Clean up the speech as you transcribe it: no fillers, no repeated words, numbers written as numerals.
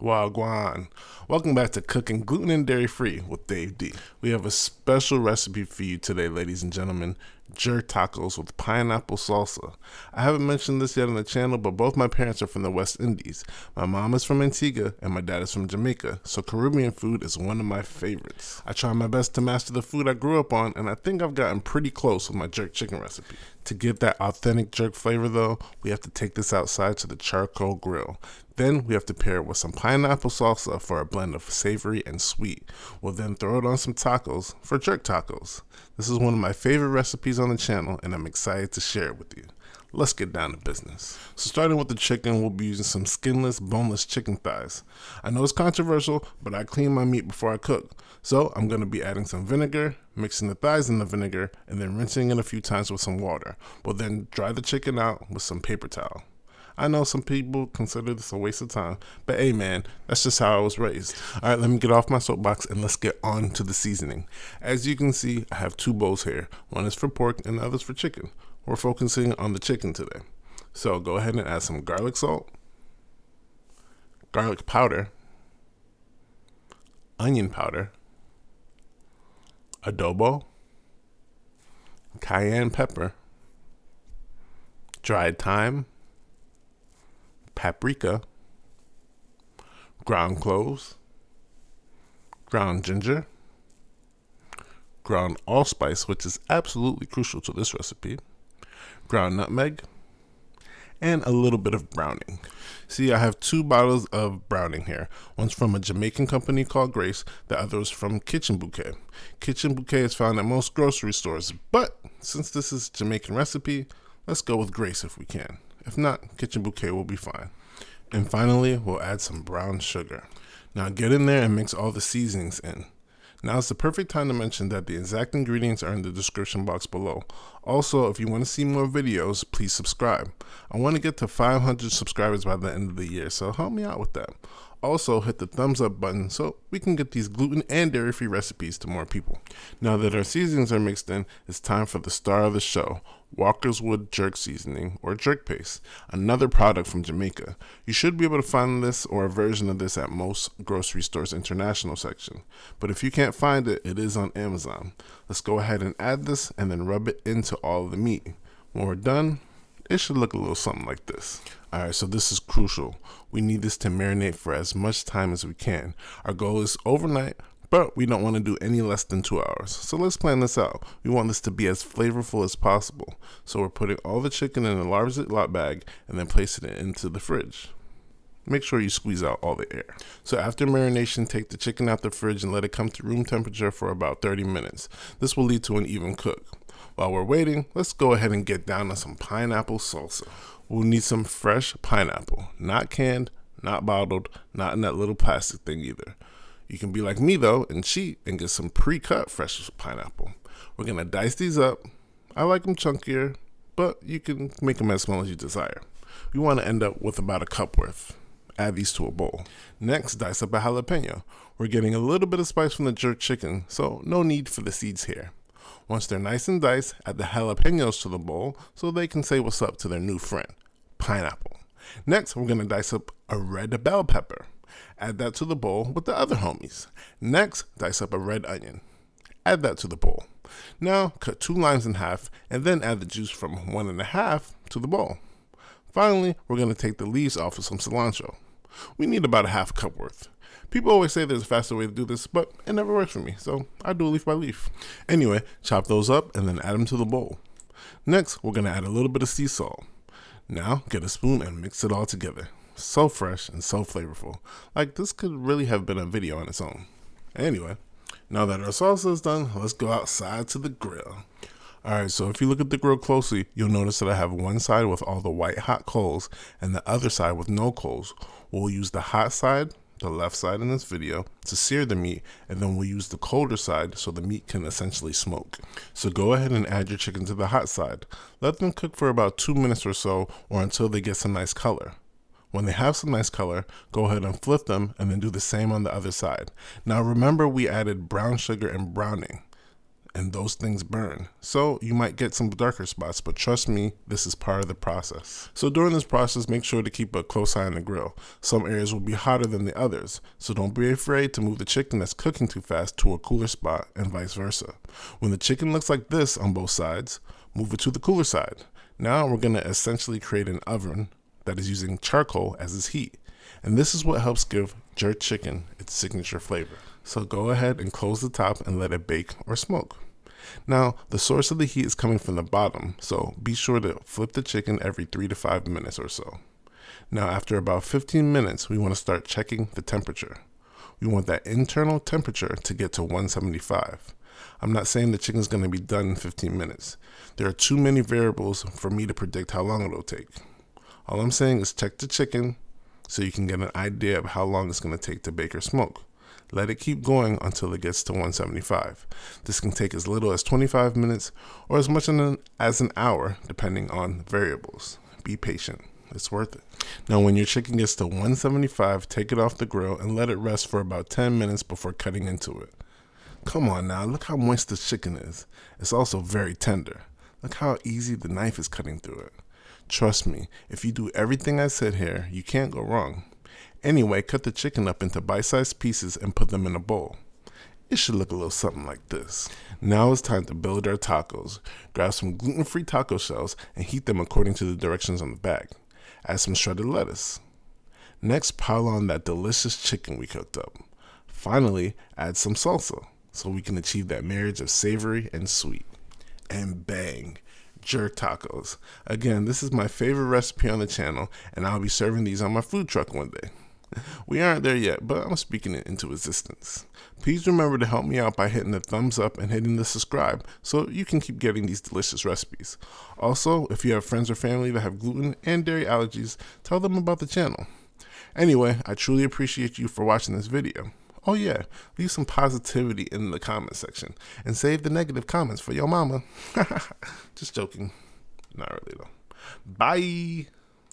GWAN. Welcome back to Cooking Gluten and Dairy Free with Dave D. We have a special recipe for you today, ladies and gentlemen. Jerk tacos with pineapple salsa. I haven't mentioned this yet on the channel, but both my parents are from the West Indies. My mom is from Antigua and my dad is from Jamaica, so Caribbean food is one of my favorites. I try my best to master the food I grew up on, and I think I've gotten pretty close with my jerk chicken recipe. To get that authentic jerk flavor though, we have to take this outside to the charcoal grill. Then we have to pair it with some pineapple salsa for a blend of savory and sweet. We'll then throw it on some tacos for jerk tacos. This is one of my favorite recipes on the channel and I'm excited to share it with you. Let's get down to business. So starting with the chicken, we'll be using some skinless, boneless chicken thighs. I know it's controversial, but I clean my meat before I cook. So I'm going to be adding some vinegar, mixing the thighs in the vinegar, and then rinsing it a few times with some water. We'll then dry the chicken out with some paper towel. I know some people consider this a waste of time, but hey man, that's just how I was raised. Alright, let me get off my soapbox and let's get on to the seasoning. As you can see, I have two bowls here. One is for pork and the other is for chicken. We're focusing on the chicken today. So go ahead and add some garlic salt, garlic powder, onion powder, adobo, cayenne pepper, dried thyme, paprika, ground cloves, ground ginger, ground allspice, which is absolutely crucial to this recipe, ground nutmeg, and a little bit of browning. See, I have two bottles of browning here. One's from a Jamaican company called Grace, the other is from Kitchen Bouquet. Kitchen Bouquet is found at most grocery stores, but since this is a Jamaican recipe, let's go with Grace if we can. If not, Kitchen Bouquet will be fine. And finally, we'll add some brown sugar. Now get in there and mix all the seasonings in. Now is the perfect time to mention that the exact ingredients are in the description box below. Also, if you want to see more videos, please subscribe. I want to get to 500 subscribers by the end of the year, so help me out with that. Also, hit the thumbs up button so we can get these gluten and dairy-free recipes to more people. Now that our seasonings are mixed in, it's time for the star of the show, Walker's Wood Jerk Seasoning, or jerk paste, another product from Jamaica. You should be able to find this or a version of this at most grocery stores' international section. But if you can't find it, it is on Amazon. Let's go ahead and add this and then rub it into all of the meat. When we're done, it should look a little something like this. Alright, so this is crucial. We need this to marinate for as much time as we can. Our goal is overnight, but we don't want to do any less than 2 hours. So let's plan this out. We want this to be as flavorful as possible. So we're putting all the chicken in a large Ziploc bag and then placing it into the fridge. Make sure you squeeze out all the air. So after marination, take the chicken out the fridge and let it come to room temperature for about 30 minutes. This will lead to an even cook. While we're waiting, let's go ahead and get down to some pineapple salsa. We'll need some fresh pineapple, not canned, not bottled, not in that little plastic thing either. You can be like me though and cheat and get some pre-cut fresh pineapple. We're going to dice these up. I like them chunkier, but you can make them as small as you desire. We want to end up with about a cup worth. Add these to a bowl. Next, dice up a jalapeno. We're getting a little bit of spice from the jerk chicken, so no need for the seeds here. Once they're nice and diced, add the jalapenos to the bowl so they can say what's up to their new friend, pineapple. Next, we're going to dice up a red bell pepper. Add that to the bowl with the other homies. Next, dice up a red onion. Add that to the bowl. Now, cut 2 limes in half and then add the juice from 1.5 to the bowl. Finally, we're going to take the leaves off with some cilantro. We need about a half cup worth. People always say there's a faster way to do this, but it never works for me, so I do leaf by leaf. Anyway, chop those up and then add them to the bowl. Next, we're going to add a little bit of sea salt. Now, get a spoon and mix it all together. So fresh and so flavorful. Like, this could really have been a video on its own. Anyway, now that our salsa is done, let's go outside to the grill. Alright, so if you look at the grill closely, you'll notice that I have one side with all the white hot coals and the other side with no coals. We'll use the hot side, the left side in this video, to sear the meat, and then we'll use the colder side so the meat can essentially smoke. So go ahead and add your chicken to the hot side. Let them cook for about 2 minutes or so, or until they get some nice color. When they have some nice color, go ahead and flip them and then do the same on the other side. Now remember, we added brown sugar and browning. and those things burn. So you might get some darker spots, but trust me, this is part of the process. So during this process, make sure to keep a close eye on the grill. Some areas will be hotter than the others, so don't be afraid to move the chicken that's cooking too fast to a cooler spot and vice versa. When the chicken looks like this on both sides, move it to the cooler side. Now we're going to essentially create an oven that is using charcoal as its heat. And this is what helps give jerk chicken its signature flavor. So go ahead and close the top and let it bake or smoke. Now, the source of the heat is coming from the bottom, so be sure to flip the chicken every 3 to 5 minutes or so. Now, after about 15 minutes, we want to start checking the temperature. We want that internal temperature to get to 175. I'm not saying the chicken is going to be done in 15 minutes. There are too many variables for me to predict how long it will take. All I'm saying is check the chicken so you can get an idea of how long it's going to take to bake or smoke. Let it keep going until it gets to 175. This can take as little as 25 minutes or as much as an hour, depending on variables. Be patient. It's worth it. Now, when your chicken gets to 175, take it off the grill and let it rest for about 10 minutes before cutting into it. Come on now, look how moist this chicken is. It's also very tender. Look how easy the knife is cutting through it. Trust me, if you do everything I said here, you can't go wrong. Anyway, cut the chicken up into bite-sized pieces and put them in a bowl. It should look a little something like this. Now it's time to build our tacos. Grab some gluten-free taco shells and heat them according to the directions on the bag. Add some shredded lettuce. Next, pile on that delicious chicken we cooked up. Finally, add some salsa so we can achieve that marriage of savory and sweet. And bang! Jerk tacos. Again, this is my favorite recipe on the channel, and I'll be serving these on my food truck one day. We aren't there yet, but I'm speaking it into existence. Please remember to help me out by hitting the thumbs up and hitting the subscribe so you can keep getting these delicious recipes. Also, if you have friends or family that have gluten and dairy allergies, tell them about the channel. Anyway, I truly appreciate you for watching this video. Oh yeah, leave some positivity in the comment section and save the negative comments for your mama. Just joking. Not really though. Bye.